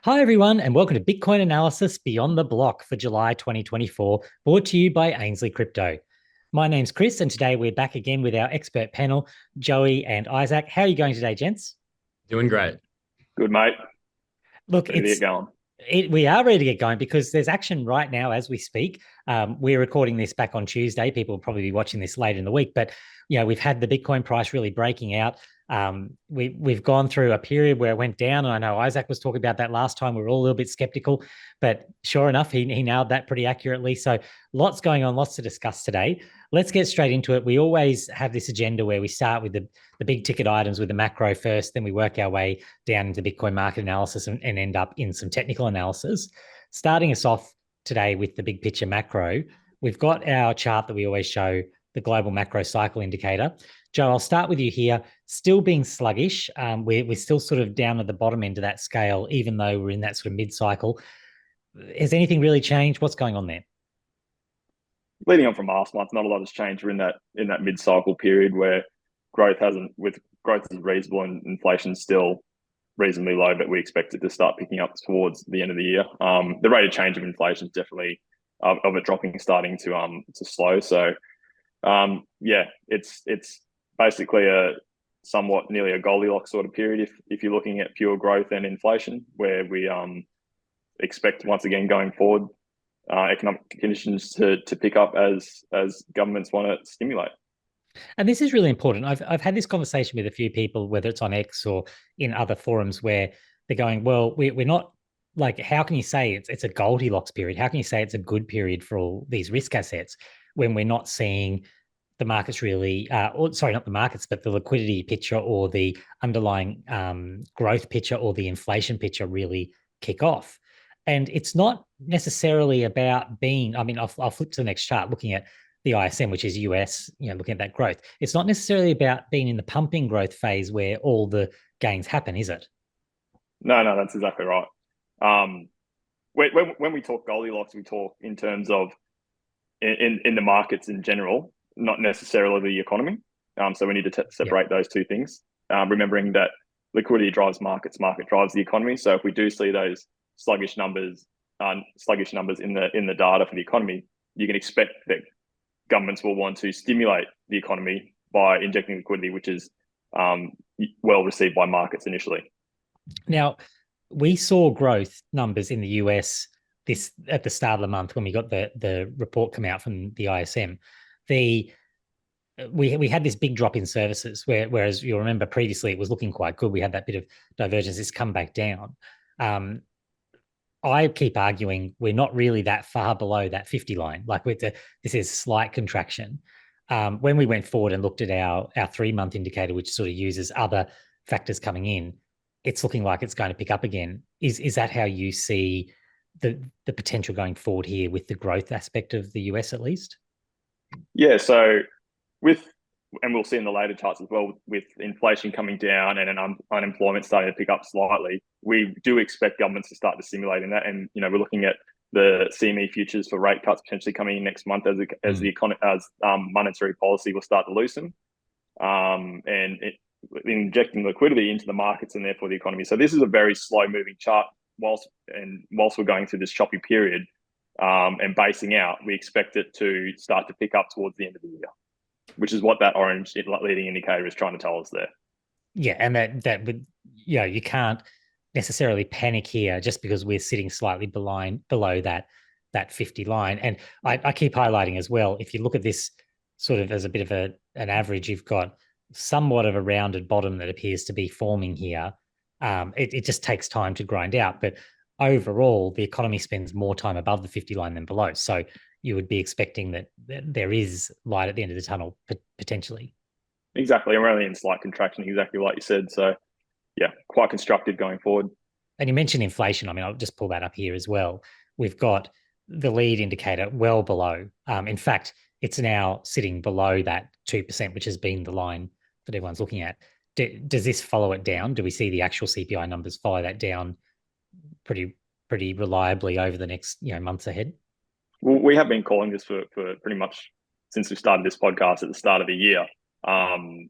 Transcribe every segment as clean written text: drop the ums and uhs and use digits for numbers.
Hi, everyone, and welcome to Bitcoin Analysis Beyond the Block for July 2024, brought to you by Ainslie Crypto. My name's Chris, and today we're back again with our expert panel, Joey and Isaac. How are you going today, gents? Doing great. Good, mate. Look, Ready to get going. We are ready to get going because there's action right now as we speak. We're recording this back on Tuesday. People will probably be watching this later in the week, but we've had the Bitcoin price really breaking out. We've gone through a period where it went down, and I know Isaac was talking about that last time. We were all a little bit skeptical, but sure enough, he nailed that pretty accurately. So lots going on, lots to discuss today. Let's get straight into it. We always have this agenda where we start with the big ticket items with the macro first, then we work our way down into Bitcoin market analysis and end up in some technical analysis. Starting us off today with the big picture macro, we've got our chart that we always show, the global macro cycle indicator. Joe, I'll start with you here. Still being sluggish. We're still sort of down at the bottom end of that scale, even though we're in that sort of mid-cycle. Has anything really changed? What's going on there? Leading on from last month, not a lot has changed. We're in that mid-cycle period where growth is reasonable and inflation's still reasonably low, but we expect it to start picking up towards the end of the year. The rate of change of inflation is definitely of it dropping, starting to slow. So it's basically a somewhat nearly a Goldilocks sort of period if you're looking at pure growth and inflation, where we expect once again going forward economic conditions to pick up as governments want to stimulate. And this is really important. I've had this conversation with a few people, whether it's on X or in other forums, where they're going, well, we're not, like, how can you say it's a Goldilocks period? How can you say it's a good period for all these risk assets when we're not seeing the markets really, not the markets, but the liquidity picture or the underlying growth picture or the inflation picture really kick off? And it's not necessarily about being, I mean, I'll flip to the next chart, looking at the ISM, which is US, looking at that growth. It's not necessarily about being in the pumping growth phase where all the gains happen, is it? No, that's exactly right. When we talk Goldilocks, we talk in terms of in the markets in general, not necessarily the economy. So we need to separate those two things, remembering that liquidity drives markets, market drives the economy. So if we do see those sluggish numbers in the data for the economy, you can expect that governments will want to stimulate the economy by injecting liquidity, which is well received by markets initially. Now, we saw growth numbers in the US this at the start of the month when we got the report come out from the ISM. We had this big drop in services, whereas you'll remember previously it was looking quite good. We had that bit of divergence. It's come back down. I keep arguing we're not really that far below that 50 line. Like this is slight contraction. When we went forward and looked at our 3-month indicator, which sort of uses other factors coming in, it's looking like it's going to pick up again. Is that how you see the potential going forward here with the growth aspect of the US at least? Yeah, so and we'll see in the later charts as well, with inflation coming down and unemployment starting to pick up slightly, we do expect governments to start to stimulate in that. And we're looking at the CME futures for rate cuts potentially coming in next month as monetary policy will start to loosen, and injecting liquidity into the markets and therefore the economy. So this is a very slow moving chart. Whilst we're going through this choppy period and basing out, we expect it to start to pick up towards the end of the year, which is what that orange leading indicator is trying to tell us there. Yeah, and that would, you can't necessarily panic here just because we're sitting slightly below that 50 line. And I keep highlighting as well, if you look at this sort of as a bit of an average, you've got somewhat of a rounded bottom that appears to be forming here. It just takes time to grind out, but overall, the economy spends more time above the 50 line than below. So you would be expecting that there is light at the end of the tunnel, potentially. Exactly. And we're only in slight contraction, exactly like you said. So, yeah, quite constructive going forward. And you mentioned inflation. I mean, I'll just pull that up here as well. We've got the lead indicator well below. In fact, it's now sitting below that 2%, which has been the line that everyone's looking at. Does this follow it down? Do we see the actual CPI numbers follow that down pretty reliably over the next months ahead? Well, we have been calling this for pretty much since we started this podcast at the start of the year.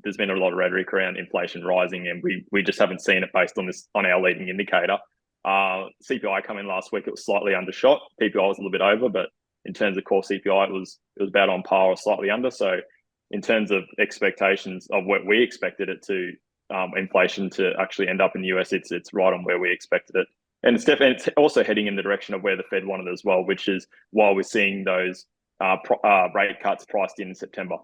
There's been a lot of rhetoric around inflation rising, and we just haven't seen it based on our leading indicator. CPI come in last week, it was slightly undershot. PPI was a little bit over, but in terms of core CPI, it was about on par or slightly under. So in terms of expectations of what we expected it to, inflation to actually end up in the US, it's right on where we expected it. And it's also heading in the direction of where the Fed wanted as well, which is why we're seeing those rate cuts priced in September.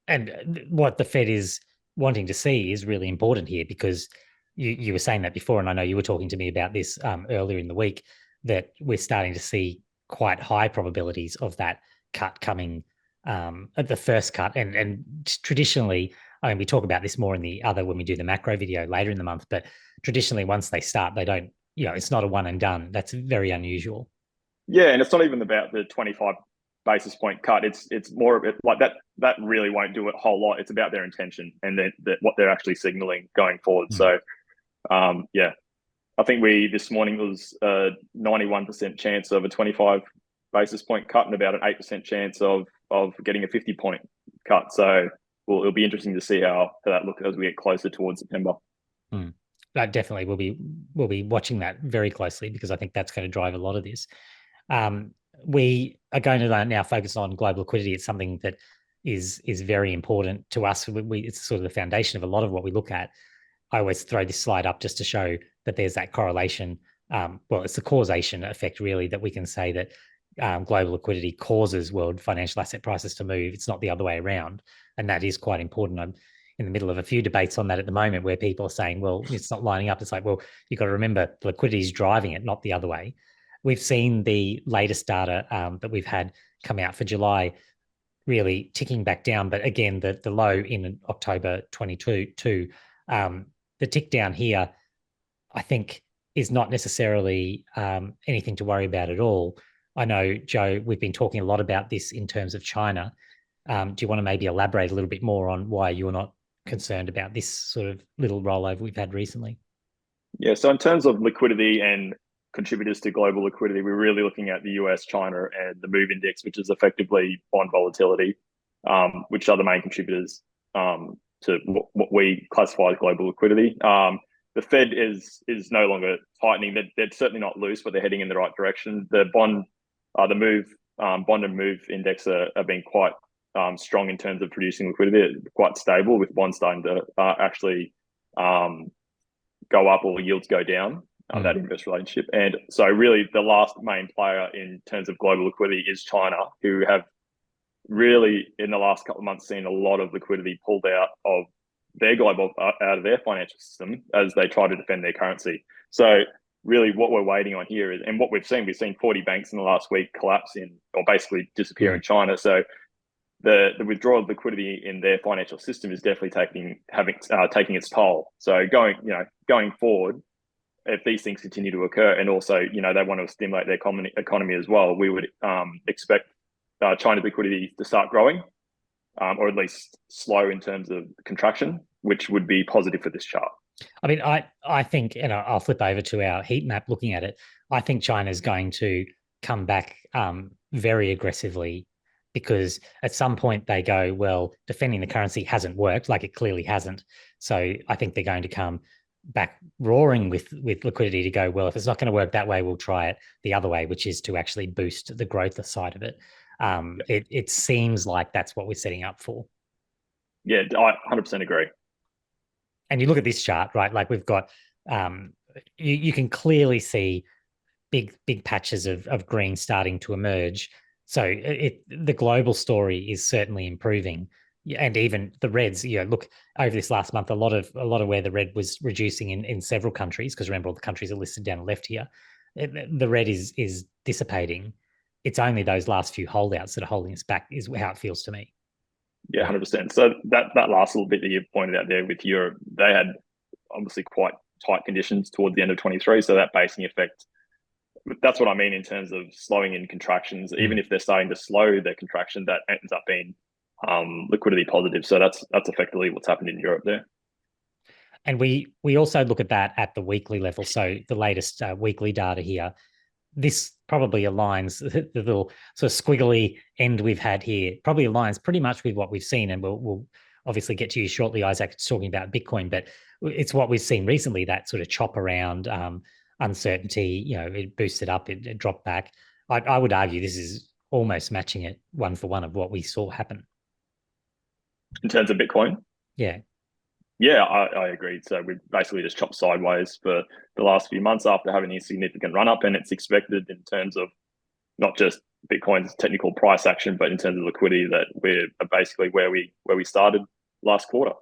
And what the Fed is wanting to see is really important here, because you were saying that before, and I know you were talking to me about this earlier in the week, that we're starting to see quite high probabilities of that cut coming at the first cut. And traditionally, I mean, we talk about this more in the other when we do the macro video later in the month, but traditionally, once they start, they don't, it's not a one and done. That's very unusual. Yeah, and it's not even about the 25 basis point cut. It's more of it like that really won't do a whole lot. It's about their intention and what they're actually signaling going forward. So yeah, I think this morning was a 91% chance of a 25 basis point cut and about an 8% chance of getting a 50 point cut. So it'll be interesting to see how that looks as we get closer towards September. That definitely we'll be watching that very closely, because I think that's going to drive a lot of this. We are going to now focus on global liquidity. It's something that is very important to us. It's sort of the foundation of a lot of what we look at. I always throw this slide up just to show that there's that correlation. Well, it's the causation effect, really, that we can say that global liquidity causes world financial asset prices to move. It's not the other way around. And that is quite important. I'm in the middle of a few debates on that at the moment, where people are saying, well, it's not lining up. It's like, well, you've got to remember liquidity is driving it, not the other way. We've seen the latest data that we've had come out for July really ticking back down. But again, the low in October 22, the tick down here, I think, is not necessarily anything to worry about at all. I know, Joe, we've been talking a lot about this in terms of China. Do you want to maybe elaborate a little bit more on why you're not concerned about this sort of little rollover we've had recently? Yeah, so in terms of liquidity and contributors to global liquidity, we're really looking at the US, China, and the MOVE index, which is effectively bond volatility, which are the main contributors to what we classify as global liquidity. The Fed is no longer tightening. They're certainly not loose, but they're heading in the right direction. The bond and MOVE index are being quite strong in terms of producing liquidity. They're quite stable, with bonds starting to actually go up or yields go down. That inverse relationship. And so really the last main player in terms of global liquidity is China, who have really in the last couple of months seen a lot of liquidity pulled out of their out of their financial system as they try to defend their currency. So really what we're waiting on here is, and what we've seen 40 banks in the last week collapse or basically disappear in China. So the withdrawal of liquidity in their financial system is definitely taking its toll. So going forward, if these things continue to occur, and also, they want to stimulate their economy as well, we would expect China's liquidity to start growing, or at least slow in terms of contraction, which would be positive for this chart. I mean, I think, and I'll flip over to our heat map looking at it, I think China is going to come back very aggressively, because at some point they go, well, defending the currency hasn't worked, like it clearly hasn't. So I think they're going to come back roaring with liquidity to go, well, if it's not going to work that way, we'll try it the other way, which is to actually boost the growth side of it. It seems like that's what we're setting up for. Yeah, I 100% agree. And you look at this chart, right? Like we've got, you can clearly see big patches of green starting to emerge. So the global story is certainly improving. And even the reds, look over this last month, a lot of where the red was reducing in several countries, because remember all the countries are listed down the left here. The red is dissipating. It's only those last few holdouts that are holding us back, is how it feels to me. Yeah, 100%. So that last little bit that you pointed out there with Europe, they had obviously quite tight conditions towards the end of 23. So that basing effect, that's what I mean in terms of slowing in contractions. Even if they're starting to slow their contraction, that ends up being liquidity positive. So that's effectively what's happened in Europe there. And we also look at that at the weekly level. So the latest weekly data here, this probably aligns, the little sort of squiggly end we've had here probably aligns pretty much with what we've seen. And we'll obviously get to you shortly, Isaac, talking about Bitcoin, but it's what we've seen recently, that sort of chop around uncertainty, it boosted up, it dropped back. I would argue this is almost matching it one for one of what we saw happen. In terms of Bitcoin? Yeah. Yeah, I agreed. So we basically just chopped sideways for the last few months after having a significant run up, and it's expected in terms of not just Bitcoin's technical price action, but in terms of liquidity that we're basically where we started last quarter.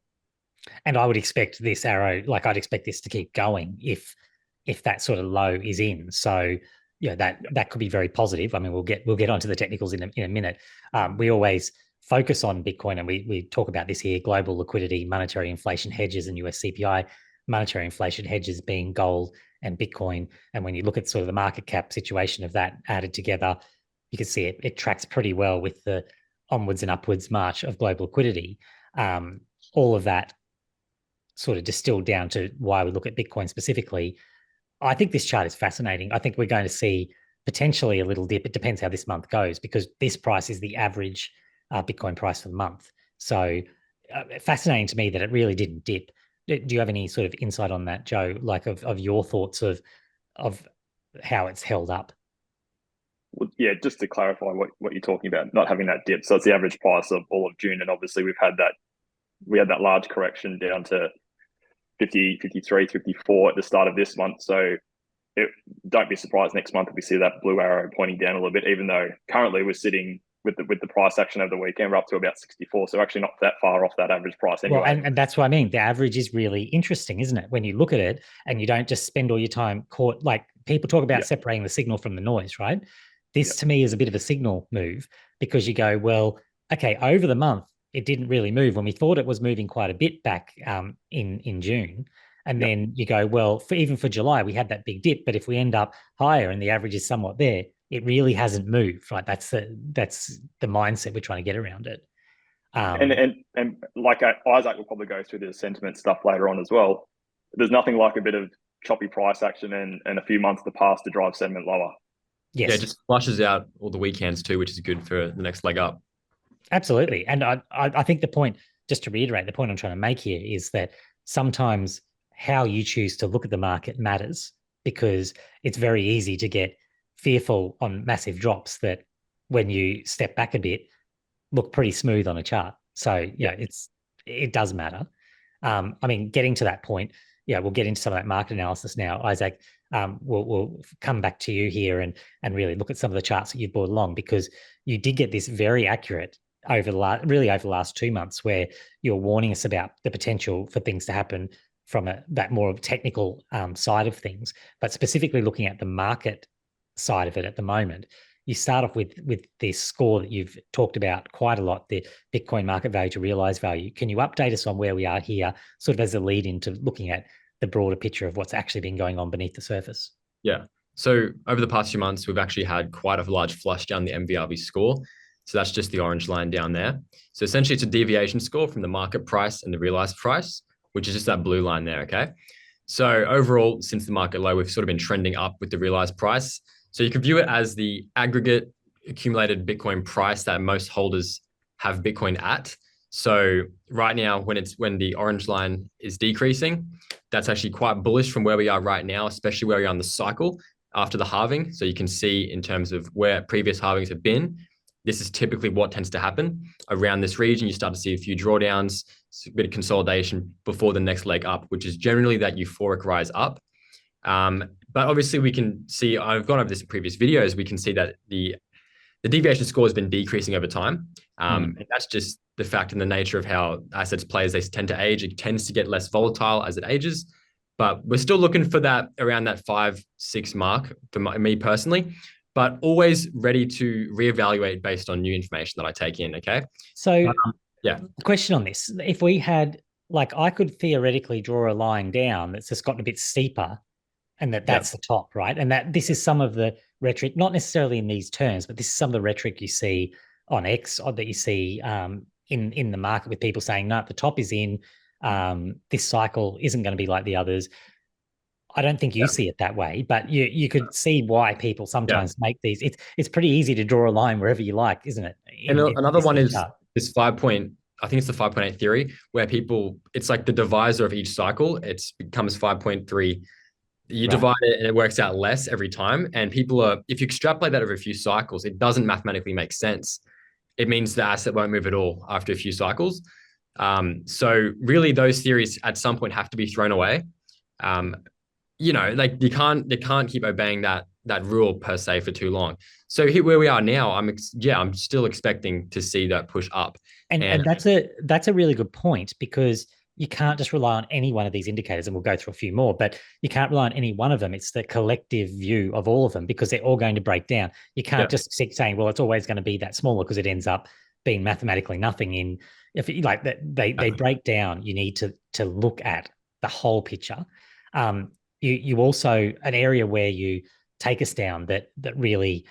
And I would expect this arrow, like I'd expect this to keep going if that sort of low is in. So that could be very positive. I mean, we'll get onto the technicals in a minute. We always focus on Bitcoin, and we talk about this here: global liquidity, monetary inflation hedges, and US CPI. Monetary inflation hedges being gold and Bitcoin. And when you look at sort of the market cap situation of that added together, you can see it tracks pretty well with the onwards and upwards march of global liquidity. All of that sort of distilled down to why we look at Bitcoin specifically. I think this chart is fascinating. I think we're going to see potentially a little dip. It depends how this month goes, because this price is the average Bitcoin price for the month. So fascinating to me that it really didn't dip. Do you have any sort of insight on that, Joe, like of your thoughts of how it's held up? Well, yeah, just to clarify what you're talking about, not having that dip. So it's the average price of all of June. And obviously we had that large correction down to 50, 53, 54 at the start of this month. So don't be surprised next month if we see that blue arrow pointing down a little bit, even though currently we're sitting with the price action over the weekend, we're up to about 64. So actually not that far off that average price anyway. Well, and that's what I mean. The average is really interesting, isn't it? When you look at it and you don't just spend all your time caught, like people talk about separating the signal from the noise, right? This to me is a bit of a signal move, because you go, well, okay, over the month, it didn't really move when we thought it was moving quite a bit back in June. And then you go, well, even for July, we had that big dip. But if we end up higher and the average is somewhat there, it really hasn't moved, right? That's the mindset we're trying to get around it. And like Isaac will probably go through the sentiment stuff later on as well. There's nothing like a bit of choppy price action and a few months to pass to drive sentiment lower. Yes. Yeah, it just flushes out all the weekends too, which is good for the next leg up. Absolutely. And I think the point, just to reiterate, the point I'm trying to make here is that sometimes how you choose to look at the market matters, because it's very easy to get fearful on massive drops that, when you step back a bit, look pretty smooth on a chart. So it does matter. I mean, getting to that point, we'll get into some of that market analysis now. Isaac, we'll come back to you here and really look at some of the charts that you've brought along, because you did get this very accurate over the last 2 months, where you're warning us about the potential for things to happen from that more technical side of things, but specifically looking at the market side of it at the moment. You start off with this score that you've talked about quite a lot, the Bitcoin market value to realized value. Can you update us on where we are here, sort of as a lead into looking at the broader picture of what's actually been going on beneath the surface? Yeah. So over the past few months, we've actually had quite a large flush down the MVRV score. So that's just the orange line down there. So essentially it's a deviation score from the market price and the realized price, which is just that blue line there, okay? So overall, since the market low, we've sort of been trending up with the realized price. So you can view it as the aggregate accumulated Bitcoin price that most holders have Bitcoin at. So right now, when the orange line is decreasing, that's actually quite bullish from where we are right now, especially where we are on the cycle after the halving. So you can see in terms of where previous halvings have been, this is typically what tends to happen around this region. You start to see a few drawdowns, a bit of consolidation before the next leg up, which is generally that euphoric rise up. But obviously we can see, I've gone over this in previous videos, we can see that the deviation score has been decreasing over time. And that's just the fact and the nature of how assets play as they tend to age. It tends to get less volatile as it ages, but we're still looking for that around that 5-6 mark for me personally, but always ready to reevaluate based on new information that I take in. Okay. So yeah. Question on this. If we had, like, I could theoretically draw a line down that's just gotten a bit steeper, and that's the top, right? And that this is some of the rhetoric, not necessarily in these terms, but this is some of the rhetoric you see on X, or that you see in the market, with people saying, no, the top is in, this cycle isn't going to be like the others. I don't think you see it that way, but you could see why people sometimes make these. It's pretty easy to draw a line wherever you like, isn't it? Another one is this 5-point, I think it's the 5.8 theory, where it's like the divisor of each cycle. It becomes 5.3 You Right. divide it and it works out less every time. And people are, if you extrapolate that over a few cycles, it doesn't mathematically make sense. It means the asset won't move at all after a few cycles. So really those theories at some point have to be thrown away. Um, like they can't keep obeying that rule per se for too long. So here where we are now, I'm still expecting to see that push up. And that's a really good point, because you can't just rely on any one of these indicators, and we'll go through a few more, but you can't rely on any one of them. It's the collective view of all of them, because they're all going to break down. You can't just keep saying, well, it's always going to be that smaller, because it ends up being mathematically nothing. If you like that they break down, you need to look at the whole picture. You also, an area where you take us down that really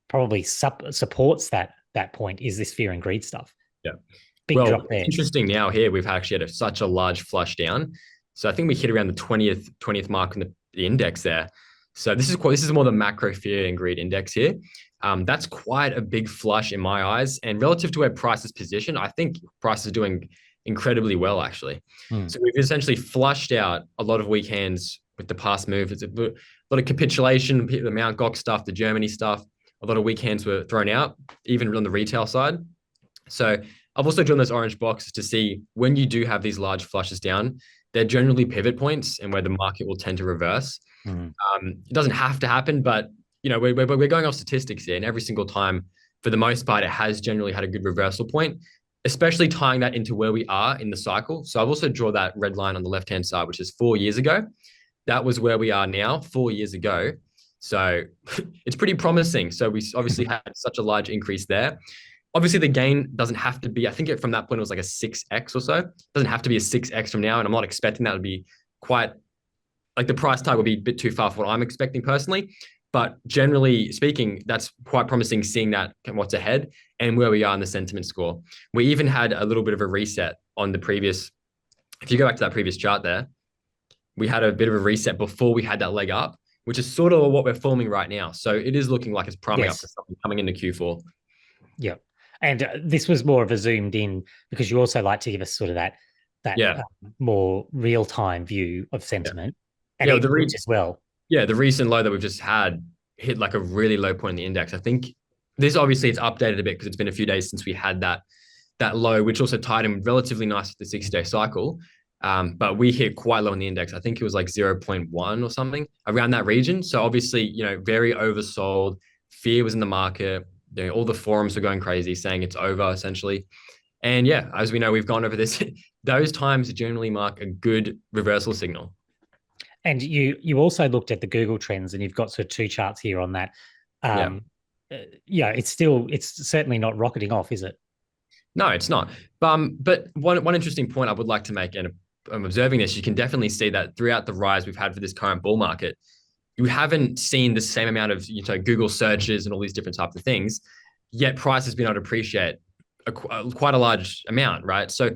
probably supports that point is this fear and greed stuff. Yeah. Big drop there. Interesting now here, we've actually had such a large flush down. So I think we hit around the 20th mark in the index there. So this is more the macro fear and greed index here. That's quite a big flush in my eyes. And relative to where price is positioned, I think price is doing incredibly well, actually. So we've essentially flushed out a lot of weak hands with the past move. It's a lot of capitulation, the Mt. Gox stuff, the Germany stuff. A lot of weak hands were thrown out, even on the retail side. So I've also drawn those orange boxes to see when you do have these large flushes down, they're generally pivot points and where the market will tend to reverse. It doesn't have to happen, but we're going off statistics here, and every single time, for the most part, it has generally had a good reversal point, especially tying that into where we are in the cycle. So I've also drawn that red line on the left-hand side, which is 4 years ago. That was where we are now 4 years ago. So it's pretty promising. So we obviously had such a large increase there. Obviously, the gain doesn't have to be, I think from that point, it was like a 6x or so. It doesn't have to be a 6x from now. And I'm not expecting that to be quite, like the price tag will be a bit too far for what I'm expecting personally. But generally speaking, that's quite promising, seeing that what's ahead and where we are in the sentiment score. We even had a little bit of a reset on the previous, if you go back to that previous chart there, we had a bit of a reset before we had that leg up, which is sort of what we're forming right now. So it is looking like it's priming up for something coming into Q4. Yeah. And this was more of a zoomed in, because you also like to give us sort of that more real-time view of sentiment. And the reach as well. Yeah, the recent low that we've just had hit like a really low point in the index. I think this obviously it's updated a bit because it's been a few days since we had that low, which also tied in relatively nice with the 60-day cycle. But we hit quite low in the index. I think it was like 0.1 or something around that region. So obviously, very oversold. Fear was in the market. All the forums were going crazy, saying it's over essentially. And yeah, as we know, we've gone over this. Those times generally mark a good reversal signal. And you also looked at the Google trends, and you've got sort of two charts here on that. It's certainly not rocketing off, is it? No, it's not. But one interesting point I would like to make, and I'm observing this, you can definitely see that throughout the rise we've had for this current bull market, you haven't seen the same amount of Google searches and all these different types of things, yet price has been able to appreciate quite a large amount, right? So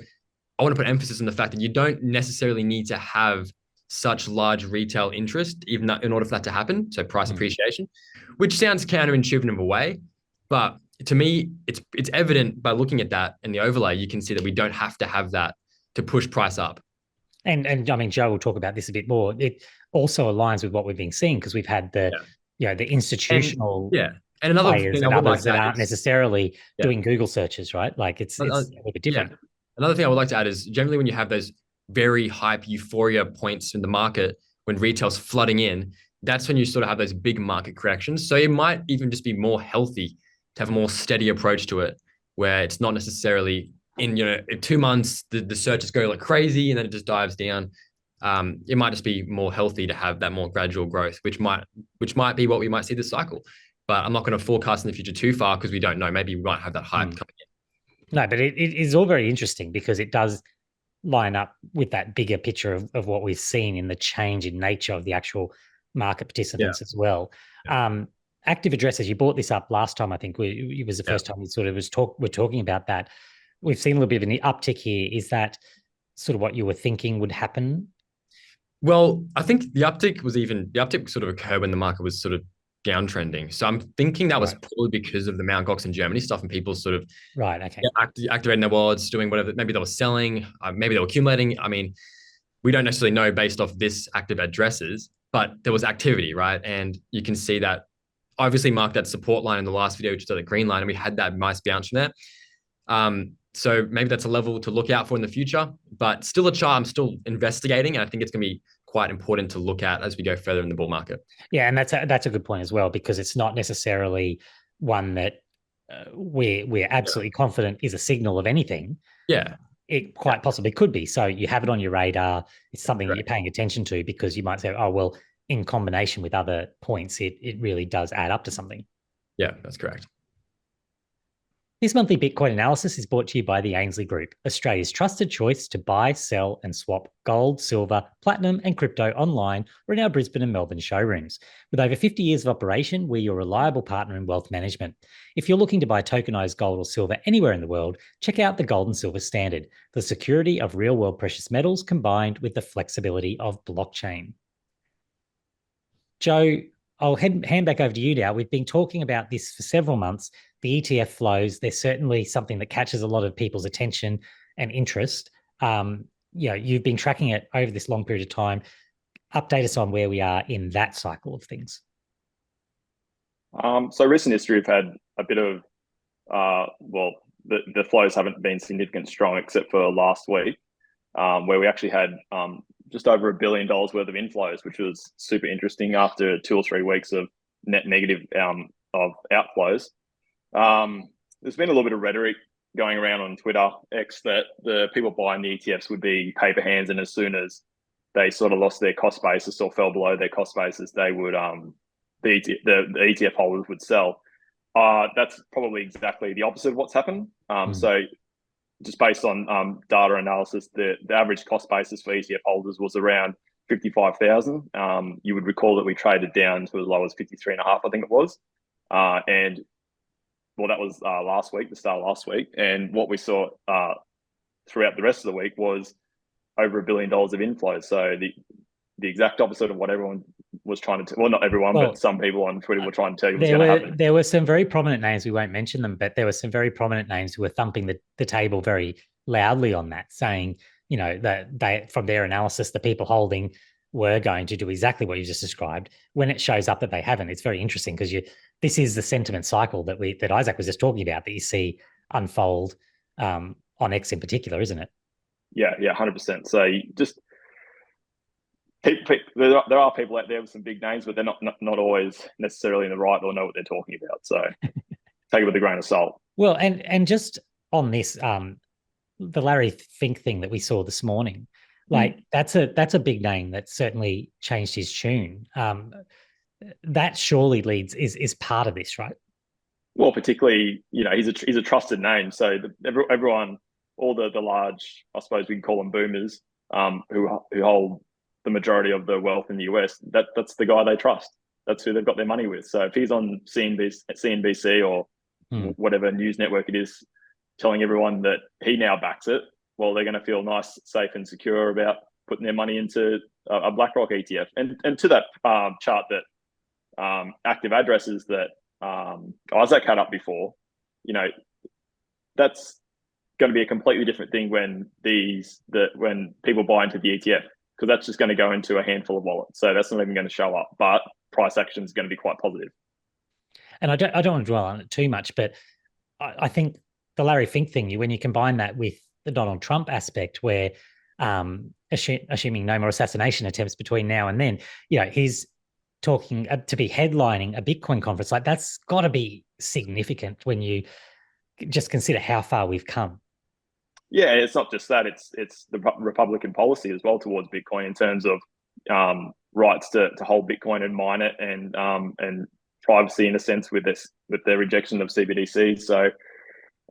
I want to put emphasis on the fact that you don't necessarily need to have such large retail interest, even in order for that to happen. So price appreciation, which sounds counterintuitive in a way, but to me, it's evident by looking at that and the overlay, you can see that we don't have to have that to push price up. And I mean, Joe will talk about this a bit more. It also aligns with what we've been seeing, because we've had the institutional and another players and others that aren't necessarily doing Google searches, right? Like it's a little bit different. Yeah. Another thing I would like to add is generally when you have those very hype euphoria points in the market, when retail's flooding in, that's when you sort of have those big market corrections. So it might even just be more healthy to have a more steady approach to it, where it's not necessarily in 2 months the searches go like crazy and then it just dives down. It might just be more healthy to have that more gradual growth, which might be what we might see this cycle. But I'm not going to forecast in the future too far, because we don't know. Maybe we might have that hype coming in. No, but it is all very interesting, because it does line up with that bigger picture of what we've seen in the change in nature of the actual market participants as well. Active addresses, you brought this up last time. I think it was the first time we sort of we're talking about that. We've seen a little bit of an uptick here. Is that sort of what you were thinking would happen? Well, I think the uptick sort of occurred when the market was sort of downtrending. So I'm thinking that was probably because of the Mt. Gox and Germany stuff, and people sort of activating their wallets, doing whatever. Maybe they were selling, maybe they were accumulating. I mean, we don't necessarily know based off this active addresses, but there was activity, right? And you can see that obviously marked that support line in the last video, which is the green line, and we had that nice bounce from there. So maybe that's a level to look out for in the future, but still a chart I'm still investigating. And I think it's going to be quite important to look at as we go further in the bull market. Yeah, and that's a good point as well, because it's not necessarily one that we're absolutely confident is a signal of anything. Yeah. It quite possibly could be. So you have it on your radar. It's something that you're paying attention to, because you might say, oh, well, in combination with other points, it really does add up to something. Yeah, that's correct. This monthly Bitcoin analysis is brought to you by the Ainslie Group, Australia's trusted choice to buy, sell, and swap gold, silver, platinum, and crypto online or in our Brisbane and Melbourne showrooms. With over 50 years of operation, we're your reliable partner in wealth management. If you're looking to buy tokenized gold or silver anywhere in the world, check out the Gold and Silver Standard, the security of real-world precious metals combined with the flexibility of blockchain. Joe, I'll hand back over to you now. We've been talking about this for several months. The ETF flows, they're certainly something that catches a lot of people's attention and interest. You've been tracking it over this long period of time. Update us on where we are in that cycle of things. So recent history, we've had a bit of, the flows haven't been significant strong except for last week, where we actually had just over $1 billion worth of inflows, which was super interesting after 2 or 3 weeks of net negative of outflows. There's been a little bit of rhetoric going around on Twitter X that the people buying the ETFs would be paper hands, and as soon as they sort of lost their cost basis or fell below their cost basis, they would the ETF holders would sell. That's probably exactly the opposite of what's happened. So just based on data analysis, the average cost basis for ETF holders was around 55,000. You would recall that we traded down to as low as 53.5, I think it was. And well, that was last week, the start of last week. And what we saw throughout the rest of the week was over $1 billion of inflows. So the exact opposite of what everyone was trying to, well, not everyone, but some people on Twitter were trying to tell you what's going to happen. There were some very prominent names, we won't mention them, but there were some very prominent names who were thumping the table very loudly on that, saying, that they, from their analysis, the people holding were going to do exactly what you just described. When it shows up that they haven't, it's very interesting, because this is the sentiment cycle that Isaac was just talking about, that you see unfold on X in particular, isn't it? Yeah, 100%. So just there are people out there with some big names, but they're not always necessarily in the right or know what they're talking about. So take it with a grain of salt. Well, and just on this, the Larry Fink thing that we saw this morning, that's a big name that certainly changed his tune. That surely is part of this, right? Well, particularly, he's a trusted name. So everyone, all the large, I suppose we can call them boomers, who hold the majority of the wealth in the US, that's the guy they trust. That's who they've got their money with. So if he's on CNBC or whatever news network it is, telling everyone that he now backs it, well, they're going to feel nice, safe, and secure about putting their money into a BlackRock ETF. And to that chart that active addresses that Isaac had up before, that's going to be a completely different thing when people buy into the ETF, because that's just going to go into a handful of wallets. So that's not even going to show up, but price action is going to be quite positive. And I don't want to dwell on it too much, but I think the Larry Fink thing, when you combine that with the Donald Trump aspect, where assuming no more assassination attempts between now and then, he's talking to be headlining a Bitcoin conference, like that's got to be significant when you just consider how far we've come. Yeah, it's not just that; it's the Republican policy as well towards Bitcoin in terms of rights to hold Bitcoin and mine it, and privacy in a sense with their rejection of CBDCs. So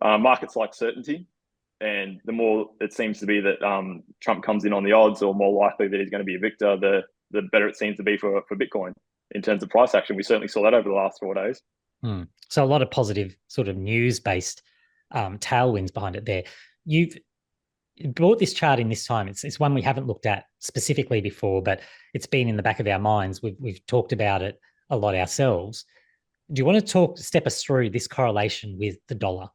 markets like certainty, and the more it seems to be that Trump comes in on the odds, or more likely that he's going to be a victor, the better it seems to be for Bitcoin in terms of price action. We certainly saw that over the last 4 days. So a lot of positive sort of news-based tailwinds behind it there. You've brought this chart in this time. It's one we haven't looked at specifically before, but it's been in the back of our minds. We've talked about it a lot ourselves. Do you want to step us through this correlation with the dollar?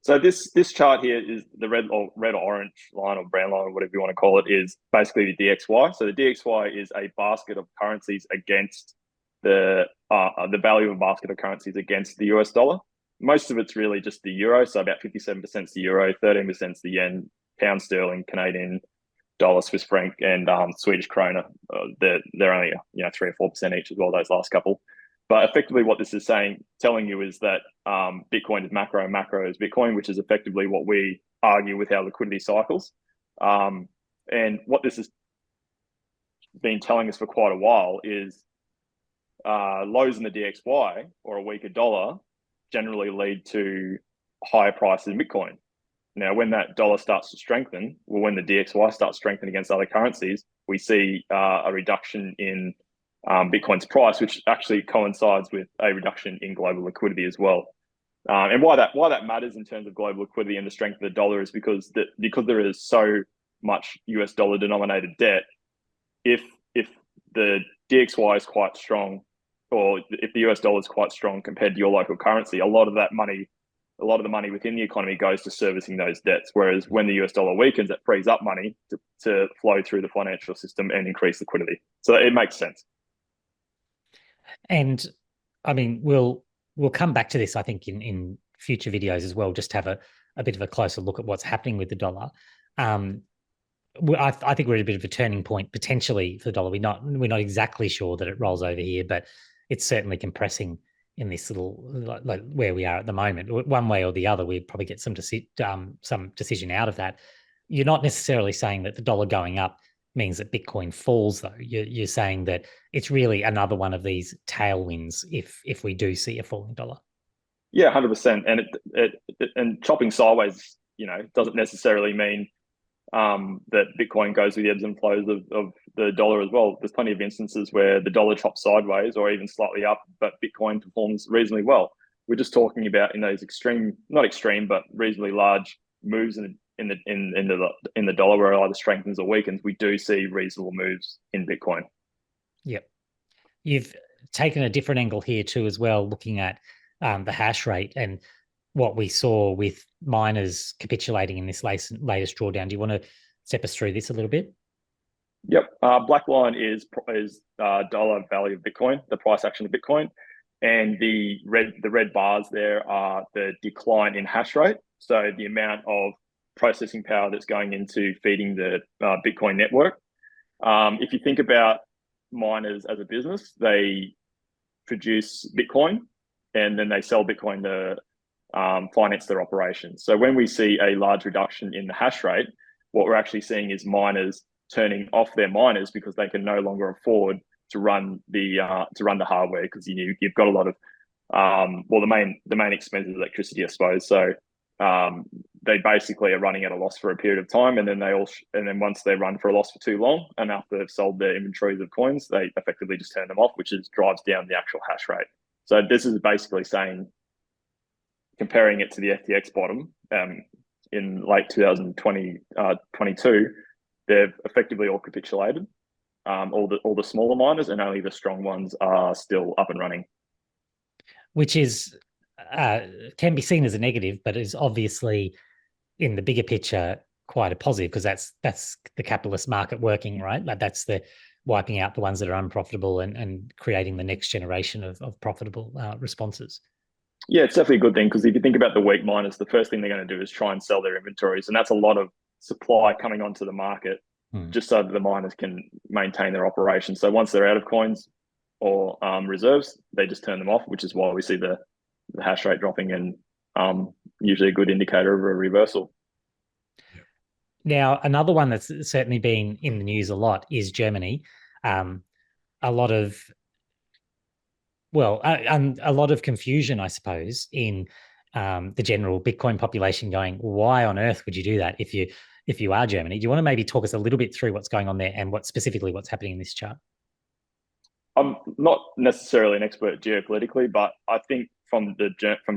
So this chart here is the red or orange line or brown line or whatever you want to call it is basically the DXY. So the DXY is a basket of currencies against the value of a basket of currencies against the US dollar. Most of it's really just the euro. So about 57% is the euro, 13% is the yen, pound sterling, Canadian dollar, Swiss franc, and Swedish krona. They're only 3 or 4% each as well. Those last couple. But effectively what this is telling you is that Bitcoin is macro and macro is Bitcoin, which is effectively what we argue with our liquidity cycles. And what this has been telling us for quite a while is lows in the DXY or a weaker dollar generally lead to higher prices in Bitcoin. Now, when that dollar starts to strengthen, or when the DXY starts strengthening against other currencies, we see a reduction in Bitcoin's price, which actually coincides with a reduction in global liquidity as well. And why that matters in terms of global liquidity and the strength of the dollar is because there is so much US dollar denominated debt. If the DXY is quite strong, or if the US dollar is quite strong compared to your local currency, a lot of the money within the economy goes to servicing those debts. Whereas when the US dollar weakens, it frees up money to flow through the financial system and increase liquidity. So it makes sense. And I mean, we'll come back to this, I think, in future videos as well, just to have a bit of a closer look at what's happening with the dollar. I think we're at a bit of a turning point potentially for the dollar. We're not exactly sure that it rolls over here, but it's certainly compressing in this little like where we are at the moment. One way or the other, we'd probably get some decision out of that. You're not necessarily saying that the dollar going up means that Bitcoin falls, though. You're saying that it's really another one of these tailwinds if we do see a falling dollar. Yeah, 100%. And chopping sideways, doesn't necessarily mean that Bitcoin goes with the ebbs and flows of the dollar as well. There's plenty of instances where the dollar chops sideways or even slightly up, but Bitcoin performs reasonably well. We're just talking about in those not extreme, but reasonably large moves in the dollar where it either strengthens or weakens. We do see reasonable moves in Bitcoin. Yep. You've taken a different angle here too as well, looking at the hash rate and what we saw with miners capitulating in this latest drawdown. Do you want to step us through this a little bit? Yep. Black line is dollar value of Bitcoin, the price action of Bitcoin, and the red bars there are the decline in hash rate. So the amount of processing power that's going into feeding the Bitcoin network. If you think about miners as a business, they produce Bitcoin and then they sell Bitcoin to finance their operations. So when we see a large reduction in the hash rate, what we're actually seeing is miners turning off their miners because they can no longer afford to run the hardware, because you've got a lot of the main expense is electricity, I suppose. So they basically are running at a loss for a period of time, and then once they run for a loss for too long, and after they've sold their inventories of coins, they effectively just turn them off, which drives down the actual hash rate. So this is basically saying, comparing it to the FTX bottom in late 2022, they've effectively all capitulated, all the smaller miners, and only the strong ones are still up and running. Which is can be seen as a negative, but is obviously in the bigger picture quite a positive, because that's the capitalist market working, right? Like that's the wiping out the ones that are unprofitable and creating the next generation of profitable responses. Yeah, it's definitely a good thing, because if you think about the weak miners, the first thing they're going to do is try and sell their inventories, and that's a lot of supply coming onto the market just so that the miners can maintain their operations. So once they're out of coins or reserves, they just turn them off, which is why we see the hash rate dropping, and usually a good indicator of a reversal. Now, another one that's certainly been in the news a lot is Germany. A lot of confusion, I suppose, in the general Bitcoin population, going, why on earth would you do that if you are Germany? Do you want to maybe talk us a little bit through what's going on there and what's happening in this chart? I'm not necessarily an expert geopolitically, but I think from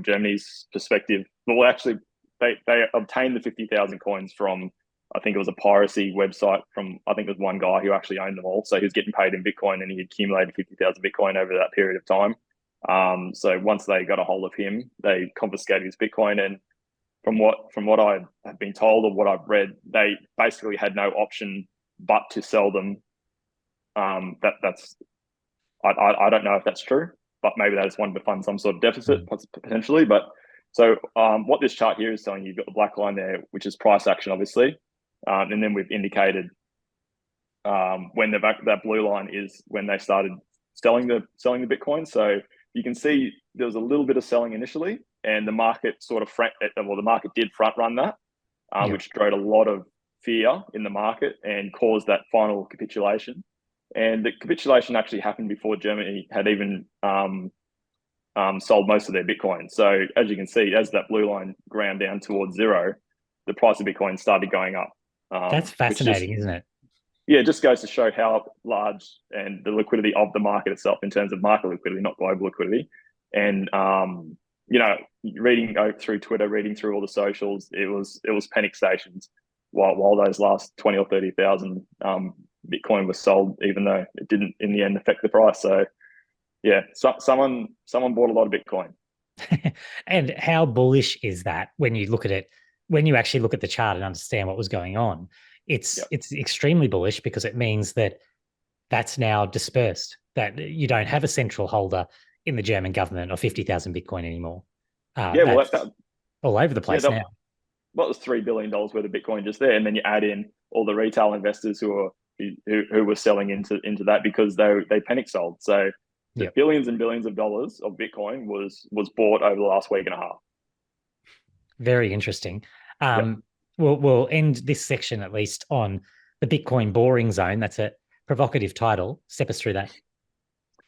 Germany's perspective, well, actually, they obtained the 50,000 coins from, I think it was a piracy website from, I think it was one guy who actually owned them all. So he was getting paid in Bitcoin, and he accumulated 50,000 Bitcoin over that period of time. So once they got a hold of him, they confiscated his Bitcoin, and what I have been told or what I've read, they basically had no option but to sell them. That's I don't know if that's true, but maybe they just wanted to fund some sort of deficit potentially. But so what this chart here is showing, you've got the black line there, which is price action, obviously, and then we've indicated when that blue line is when they started selling the Bitcoin. So you can see there was a little bit of selling initially, and the market the market did front run that, which drove a lot of fear in the market and caused that final capitulation. And the capitulation actually happened before Germany had even sold most of their Bitcoin. So as you can see, as that blue line ground down towards zero, the price of Bitcoin started going up. That's fascinating, isn't it? Yeah, it just goes to show how large and the liquidity of the market itself in terms of market liquidity, not global liquidity. And reading through Twitter, reading through all the socials, it was panic stations while those last 20 or 30,000 Bitcoin was sold, even though it didn't in the end affect the price. So yeah, someone bought a lot of Bitcoin. And how bullish is that when you look at it, when you actually look at the chart and understand what was going on? It's extremely bullish because it means that that's now dispersed, that you don't have a central holder in the German government of 50,000 Bitcoin anymore. That's all over the place now. What was $3 billion worth of Bitcoin just there? And then you add in all the retail investors who were selling into that because they panic sold. So the billions and billions of dollars of Bitcoin was bought over the last week and a half. Very interesting. We'll end this section at least on the Bitcoin boring zone. That's a provocative title. Step us through that.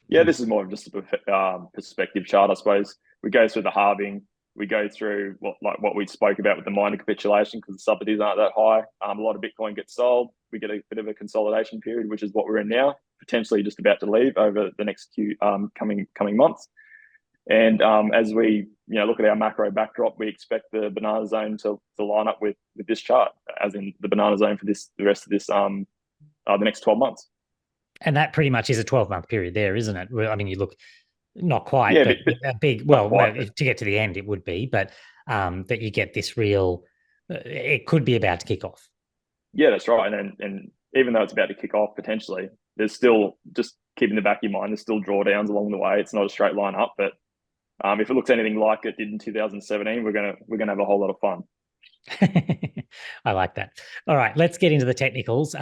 Yeah, this is more of just a perspective chart, I suppose. We go through the halving. We go through what we spoke about with the minor capitulation because the subsidies aren't that high. A lot of Bitcoin gets sold. We get a bit of a consolidation period, which is what we're in now, potentially just about to leave over the next few coming months. And as we look at our macro backdrop, we expect the banana zone to line up with this chart, as in the banana zone for the rest of this the next 12 months. And that pretty much is a 12-month period there, isn't it? I mean, you look not quite, but a big. Well, to get to the end, it would be, but that you get this real. It could be about to kick off. Yeah, that's right. And even though it's about to kick off potentially, there's still, just keep in the back of your mind, there's still drawdowns along the way. It's not a straight line up, but if it looks anything like it did in 2017, we're gonna have a whole lot of fun. I like that. All right, let's get into the technicals.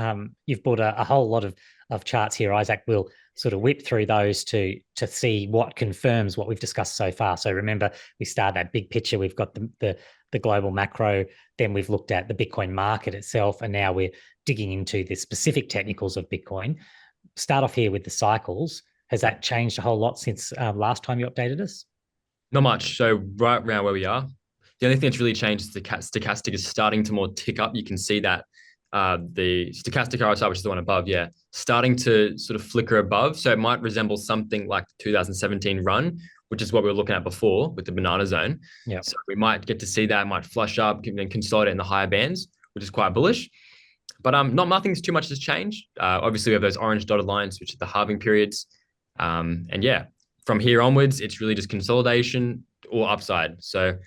You've brought a whole lot of charts here, Isaac. We'll sort of whip through those to see what confirms what we've discussed so far. So remember, we start that big picture. We've got the global macro, then we've looked at the Bitcoin market itself, and now we're digging into the specific technicals of Bitcoin. Start off here with the cycles. Has that changed a whole lot since last time you updated us? Not much. So right around where we are, the only thing that's really changed is the stochastic is starting to more tick up. You can see that the stochastic RSI, which is the one above, starting to sort of flicker above. So it might resemble something like the 2017 run, which is what we were looking at before with the banana zone. Yeah. So we might get to see that, might flush up and then consolidate in the higher bands, which is quite bullish. But nothing's too much has changed. Obviously, we have those orange dotted lines, which are the halving periods. From here onwards, it's really just consolidation or upside. So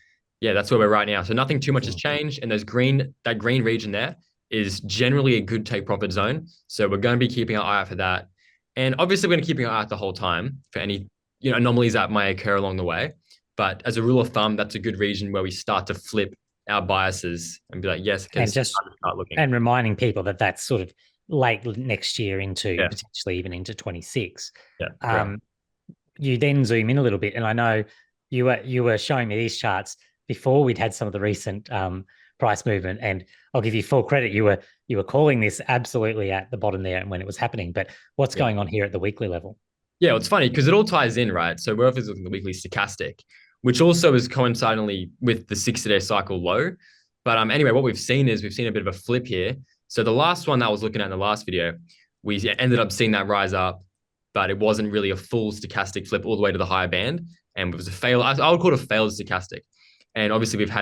that's where we're right now. So nothing too much has changed. And that green region there is generally a good take profit zone. So we're going to be keeping our eye out for that. And obviously we're going to keep our eye out the whole time for any anomalies that may occur along the way. But as a rule of thumb, that's a good region where we start to flip our biases and be like, yes, and just start looking. And reminding people that that's sort of late next year into potentially even into 26. You then zoom in a little bit, and I know you were showing me these charts before we'd had some of the recent price movement, and I'll give you full credit. You were calling this absolutely at the bottom there and when it was happening. But what's going on here at the weekly level? Yeah, well, it's funny because it all ties in, right? So we're obviously looking at the weekly stochastic, which also is coincidentally with the 60-day cycle low. But anyway, what we've seen a bit of a flip here. So the last one that I was looking at in the last video, we ended up seeing that rise up, but it wasn't really a full stochastic flip all the way to the higher band. And it was a fail. I would call it a failed stochastic. And obviously we've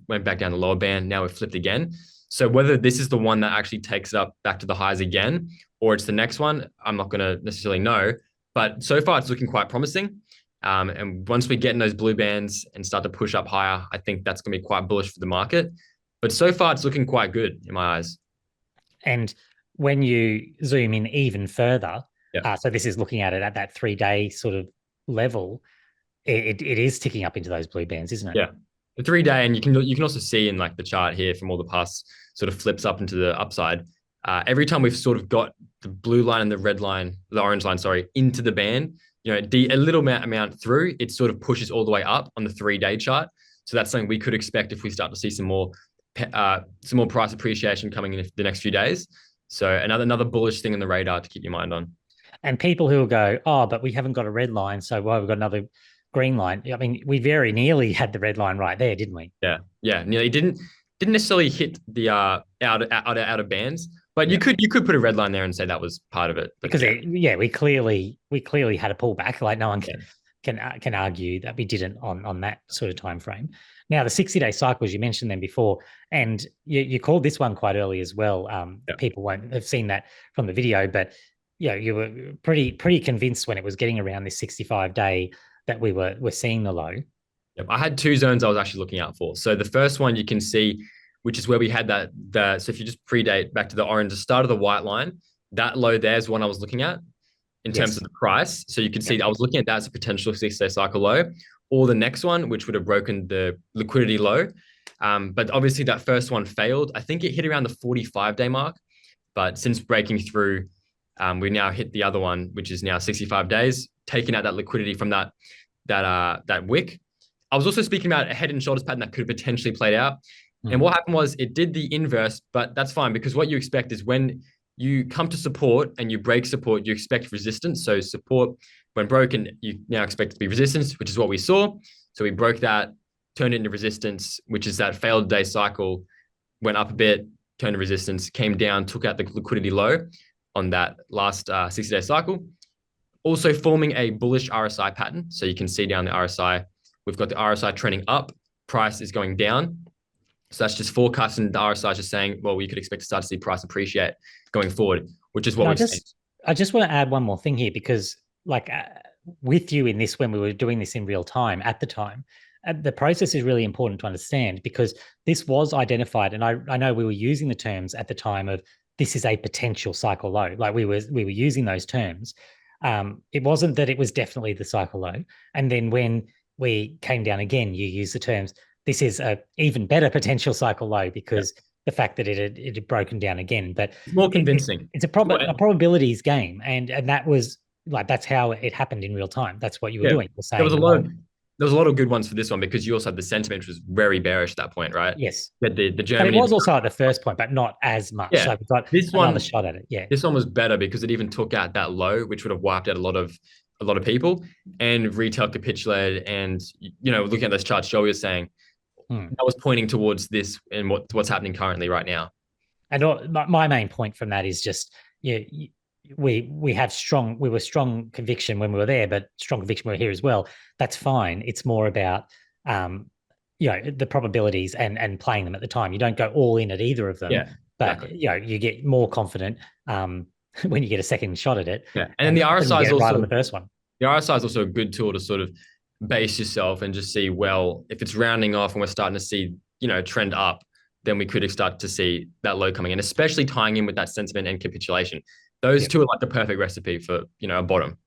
went back down the lower band. Now we've flipped again. So whether this is the one that actually takes it up back to the highs again, or it's the next one, I'm not going to necessarily know. But so far it's looking quite promising. And once we get in those blue bands and start to push up higher, I think that's going to be quite bullish for the market. But so far, it's looking quite good in my eyes. And when you zoom in even further, Yeah. so this is looking at it at that 3-day sort of level, it is ticking up into those blue bands, isn't it? Yeah. The 3-day, and you can also see in like the chart here from all the past sort of flips up into the upside. Every time we've sort of got the blue line and the red line, the orange line, sorry, into the band, a little amount through, it sort of pushes all the way up on the 3-day chart. So that's something we could expect if we start to see some more price appreciation coming in the next few days. So another bullish thing on the radar to keep your mind on. And people who will go, oh, but we haven't got a red line, so why we've got another green line? I mean, we very nearly had the red line right there, didn't we? Yeah, nearly didn't necessarily hit the out of bands, but you could put a red line there and say that was part of it. But because we clearly had a pullback. Like no one can argue that we didn't on that sort of time frame. Now the 60-day cycles, you mentioned them before, and you called this one quite early as well. People won't have seen that from the video, but you were pretty convinced when it was getting around this 65-day that we're seeing the low. Yep. I had 2 zones I was actually looking out for. So the first one you can see, which is where we had so if you just predate back to the orange, the start of the white line, that low there is one I was looking at in terms of the price. So you can see I was looking at that as a potential 6-day cycle low, or the next one, which would have broken the liquidity low. But obviously that first one failed. I think it hit around the 45-day mark, but since breaking through, we now hit the other one, which is now 65 days, taking out that liquidity from that wick. I was also speaking about a head and shoulders pattern that could have potentially played out. And what happened was it did the inverse, but that's fine because what you expect is when you come to support and you break support, you expect resistance. So support, when broken, you now expect it to be resistance, which is what we saw. So we broke that, turned it into resistance, which is that failed day cycle, went up a bit, turned to resistance, came down, took out the liquidity low on that last 60-day cycle. Also forming a bullish RSI pattern. So you can see down the RSI, we've got the RSI trending up, price is going down. So that's just forecasting the RSI just saying, well, we could expect to start to see price appreciate going forward, which is what we've seen. I just want to add one more thing here because with you in this, when we were doing this in real time at the time, the process is really important to understand because this was identified. And I know we were using the terms at the time of this is a potential cycle low. Like we were using those terms. It wasn't that it was definitely the cycle low. And then when we came down again, you used the terms, this is a even better potential cycle low because the fact that it had broken down again. But it's more convincing. It's a probabilities game. And that was that's how it happened in real time. That's what you were doing. There was a lot of good ones for this one because you also had the sentiment was very bearish at that point, right? Yes. The Germany. But it was also at the first point, but not as much. Yeah. So we've got another shot at it. Yeah. This one was better because it even took out that low, which would have wiped out a lot of people, and retail capitulated. And looking at those charts Joey was saying, that was pointing towards this and what's happening currently right now. And my main point from that is just we were strong conviction when we were there, but strong conviction when we were here as well. That's fine. It's more about the probabilities and playing them at the time. You don't go all in at either of them. Yeah, but exactly. You get more confident when you get a second shot at it. Yeah, and then the RSI is also right on the first one. The RSI is also a good tool to sort of base yourself and just see, well, if it's rounding off and we're starting to see, trend up, then we could start to see that low coming in, especially tying in with that sentiment and capitulation. Those two are like the perfect recipe for, a bottom.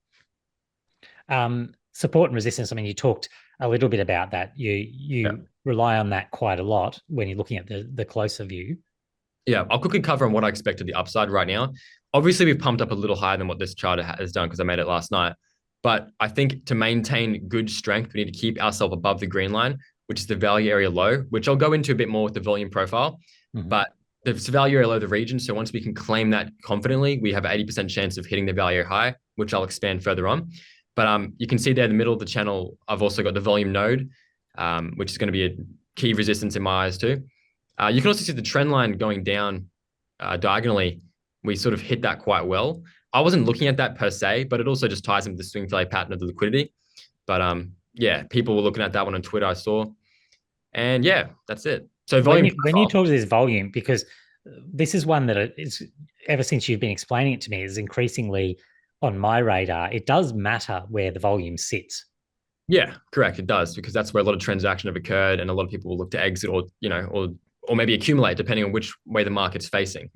Support and resistance. I mean, you talked a little bit about that. You rely on that quite a lot when you're looking at the closer view. Yeah, I'll quickly cover on what I expect of the upside right now. Obviously, we've pumped up a little higher than what this chart has done because I made it last night. But I think to maintain good strength, we need to keep ourselves above the green line, which is the value area low, which I'll go into a bit more with the volume profile. Mm-hmm. But the value area low, the region. So once we can claim that confidently, we have an 80% chance of hitting the value area high, which I'll expand further on. But you can see there in the middle of the channel, I've also got the volume node, which is going to be a key resistance in my eyes too. You can also see the trend line going down diagonally. We sort of hit that quite well. I wasn't looking at that per se, but it also just ties into the swing failure pattern of the liquidity. But people were looking at that one on Twitter, I saw. And that's it. So volume. When you talk to this volume, because this is one that it's ever since you've been explaining it to me, is increasingly on my radar. It does matter where the volume sits. Yeah, correct. It does, because that's where a lot of transaction have occurred, and a lot of people will look to exit, or or maybe accumulate, depending on which way the market's facing.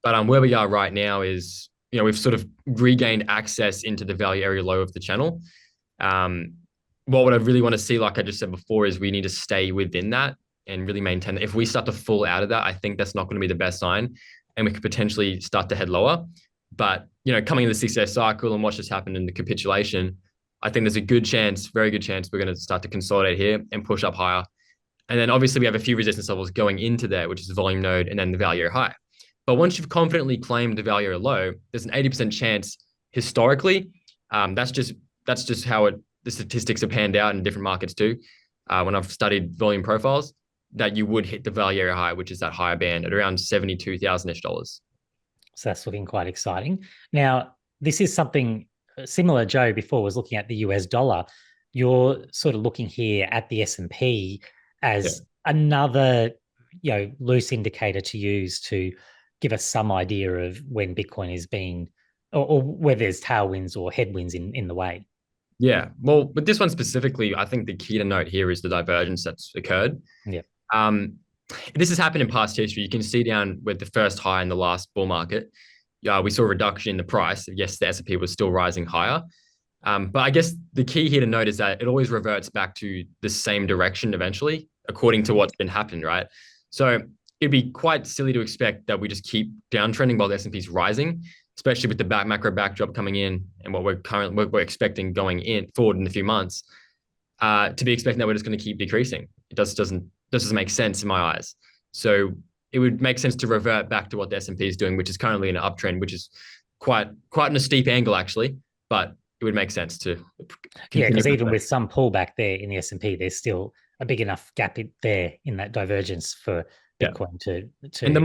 But where we are right now is, we've sort of regained access into the value area low of the channel. What I really want to see, like I just said before, is we need to stay within that and really maintain that. If we start to fall out of that, I think that's not going to be the best sign, and we could potentially start to head lower. But coming in the 6-day cycle and what just happened in the capitulation, I think there's a good chance, very good chance, we're going to start to consolidate here and push up higher. And then obviously we have a few resistance levels going into there, which is the volume node and then the value area high. But once you've confidently claimed the value area low, there's an 80% chance historically. That's just how the statistics have panned out in different markets too. When I've studied volume profiles, that you would hit the value area high, which is that higher band at around $72,000-ish. So that's looking quite exciting. Now, this is something similar. Joe before was looking at the US dollar. You're sort of looking here at the S&P as another, loose indicator to use to give us some idea of when Bitcoin is being, or whether there's tailwinds or headwinds in the way. Yeah. Well, with this one specifically, I think the key to note here is the divergence that's occurred. Yeah. This has happened in past history. You can see down with the first high in the last bull market, we saw a reduction in the price. Yes, the S&P was still rising higher. But I guess the key here to note is that it always reverts back to the same direction eventually, according to what's been happening, right? So it'd be quite silly to expect that we just keep downtrending while the S&P is rising, especially with the macro backdrop coming in and what we're expecting going in forward in a few months, to be expecting that we're just going to keep decreasing. It doesn't make sense in my eyes. So it would make sense to revert back to what the S&P is doing, which is currently in an uptrend, which is quite in a steep angle actually, but it would make sense to continue. Yeah, because even with some pullback there in the S&P, there's still a big enough gap there in that divergence for Bitcoin to and the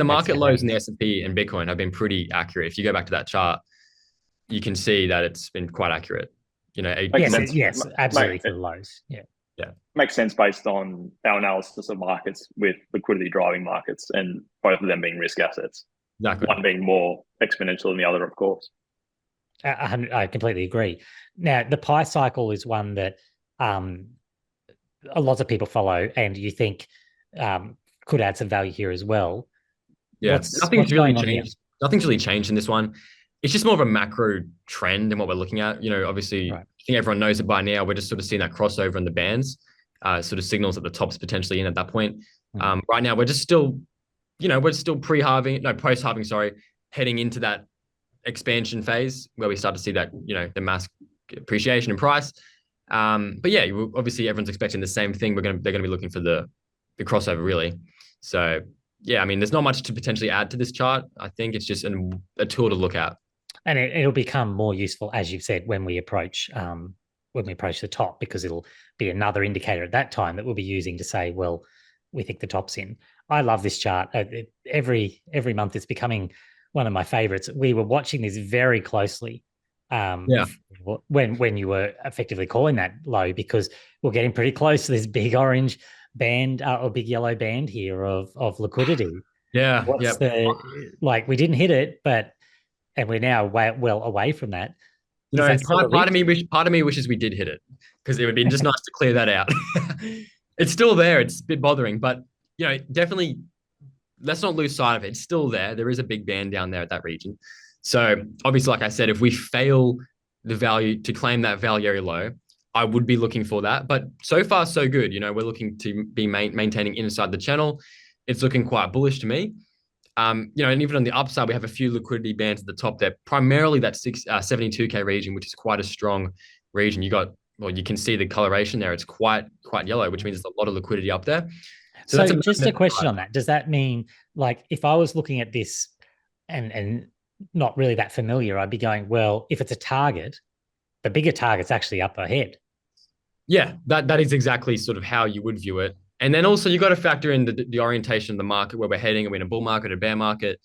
market lows in the S&P and Bitcoin have been pretty accurate. If you go back to that chart, you can see that it's been quite accurate. Yes, absolutely for the lows. Yeah. Makes sense based on our analysis of markets with liquidity driving markets, and both of them being risk assets. Exactly. One being more exponential than the other, of course. I completely agree. Now, the Pi cycle is one that a lot of people follow, and you think could add some value here as well. Yeah, nothing's really changed. Nothing's really changed in this one. It's just more of a macro trend in what we're looking at. Obviously, right. I think everyone knows it by now. We're just sort of seeing that crossover in the bands, sort of signals that the top's potentially in at that point. Right now, we're just still, post-halving, heading into that expansion phase where we start to see that, the mass appreciation in price. But yeah, obviously everyone's expecting the same thing. They're going to be looking for the crossover really. So yeah, I mean, there's not much to potentially add to this chart. I think it's just a tool to look at. And it'll become more useful, as you've said, when we approach the top, because it'll be another indicator at that time that we'll be using to say, well, we think the top's in. I love this chart. Every month it's becoming one of my favorites. We were watching this very closely when you were effectively calling that low, because we're getting pretty close to this big orange band or big yellow band here of liquidity. Yeah. We didn't hit it, and we're now well away from that. Part of me wishes we did hit it, because it would be just nice to clear that out. It's still there. It's a bit bothering, but definitely let's not lose sight of it. It's still there. There is a big band down there at that region. So obviously, like I said, if we fail the value to claim that value area low, I would be looking for that. But so far, so good. We're looking to be maintaining inside the channel. It's looking quite bullish to me. And even on the upside, we have a few liquidity bands at the top there, primarily that 72K region, which is quite a strong region. You can see the coloration there. It's quite yellow, which means there's a lot of liquidity up there. So just a question on that. Does that mean, if I was looking at this and not really that familiar, I'd be going, well, if it's a target, the bigger target's actually up ahead. Yeah, that is exactly sort of how you would view it. And then also you got to factor in the orientation of the market, where we're heading. Are we in a bull market, a bear market?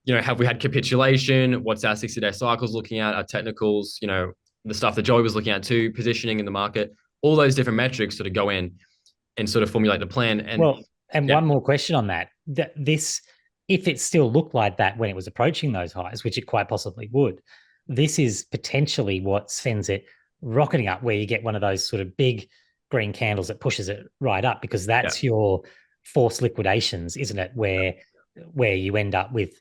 Have we had capitulation? What's our 60-day cycles looking at? Our technicals, the stuff that Joey was looking at too, positioning in the market, all those different metrics sort of go in and sort of formulate the plan. And one more question on that. If it still looked like that when it was approaching those highs, which it quite possibly would, this is potentially what sends it rocketing up, where you get one of those sort of big green candles that pushes it right up, because that's your forced liquidations, isn't it? Where you end up with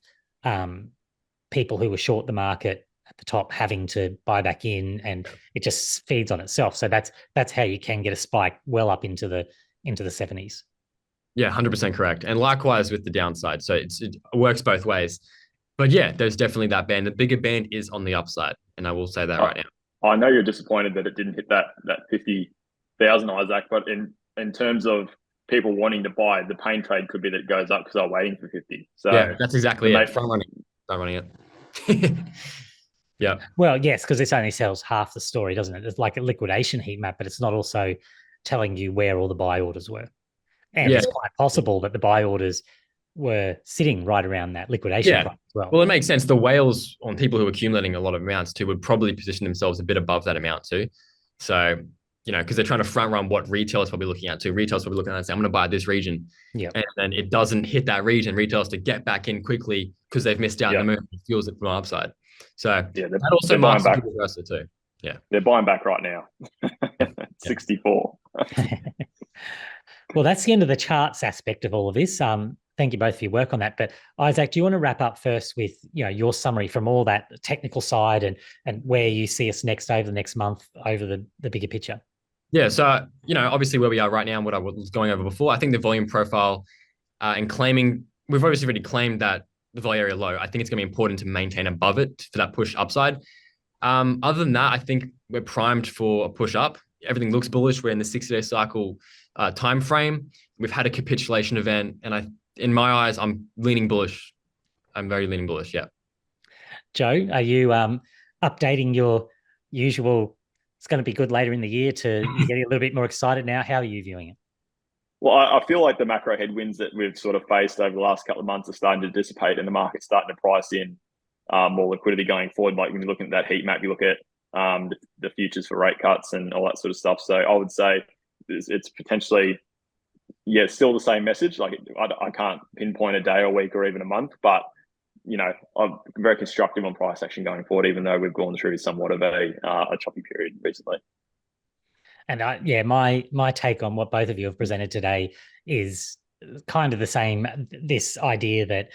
people who were short the market at the top having to buy back in, and it just feeds on itself. So that's how you can get a spike well up into the 70s. Yeah, 100% correct. And likewise with the downside. So it works both ways. But yeah, there's definitely that band. The bigger band is on the upside. And I will say that right now. I know you're disappointed that it didn't hit that 50,000, Isaac, but in terms of people wanting to buy, the pain trade could be that it goes up because they're waiting for 50. So yeah, that's exactly it. Front running it. Yeah. Well, yes, because this only sells half the story, doesn't it? It's like a liquidation heat map, but it's not also telling you where all the buy orders were. And it's quite possible that the buy orders were sitting right around that liquidation price as well. Well, it makes sense. The whales on people who are accumulating a lot of amounts too would probably position themselves a bit above that amount too. So, because they're trying to front run what retail is probably looking at too. Retail's probably looking at it and saying, I'm going to buy this region. Yeah. And then it doesn't hit that region. Retail's to get back in quickly because they've missed out on the move. It fuels it from the upside. So that also marks the reversal too. Yeah. They're buying back right now. 64. Well, that's the end of the charts aspect of all of this. Thank you both for your work on that. But Isaac, do you want to wrap up first with your summary from all that technical side and where you see us next over the next month over the bigger picture? Yeah. So, obviously where we are right now and what I was going over before, I think the volume profile and claiming, we've obviously already claimed that the volume area low. I think it's going to be important to maintain above it for that push upside. Other than that, I think we're primed for a push up. Everything looks bullish. We're in the 60-day cycle time frame. We've had a capitulation event, and in my eyes, I'm leaning bullish. I'm very leaning bullish. Yeah. Joe, are you updating your usual? It's going to be good later in the year. You're getting a little bit more excited now. How are you viewing it? Well, I feel like the macro headwinds that we've sort of faced over the last couple of months are starting to dissipate, and the market's starting to price in more liquidity going forward. Like when you look at that heat map, you look at the futures for rate cuts and all that sort of stuff. So I would say it's potentially, it's still the same message. Like I can't pinpoint a day or week or even a month, but I'm very constructive on price action going forward, even though we've gone through somewhat of a choppy period recently. And my take on what both of you have presented today is kind of the same. This idea that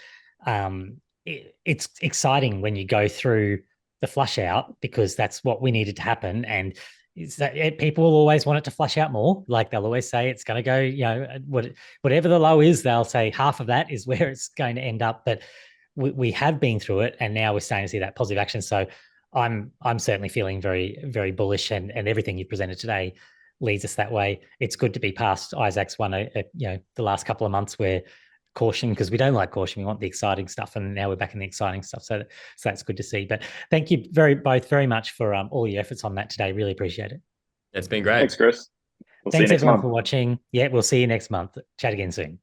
it's exciting when you go through the flush out, because that's what we needed to happen. And is that people will always want it to flush out more. Like they'll always say it's going to go, whatever the low is, they'll say half of that is where it's going to end up. But we have been through it, and now we're starting to see that positive action. So I'm certainly feeling very, very bullish, and everything you presented today leads us that way. It's good to be past Isaac's one, the last couple of months where caution, because we don't like caution. We want the exciting stuff, and now we're back in the exciting stuff. So that's good to see. But thank you both very much for all your efforts on that today. Really appreciate it. It's been great. Thanks, Chris. Thanks everyone for watching. Yeah, we'll see you next month. Chat again soon.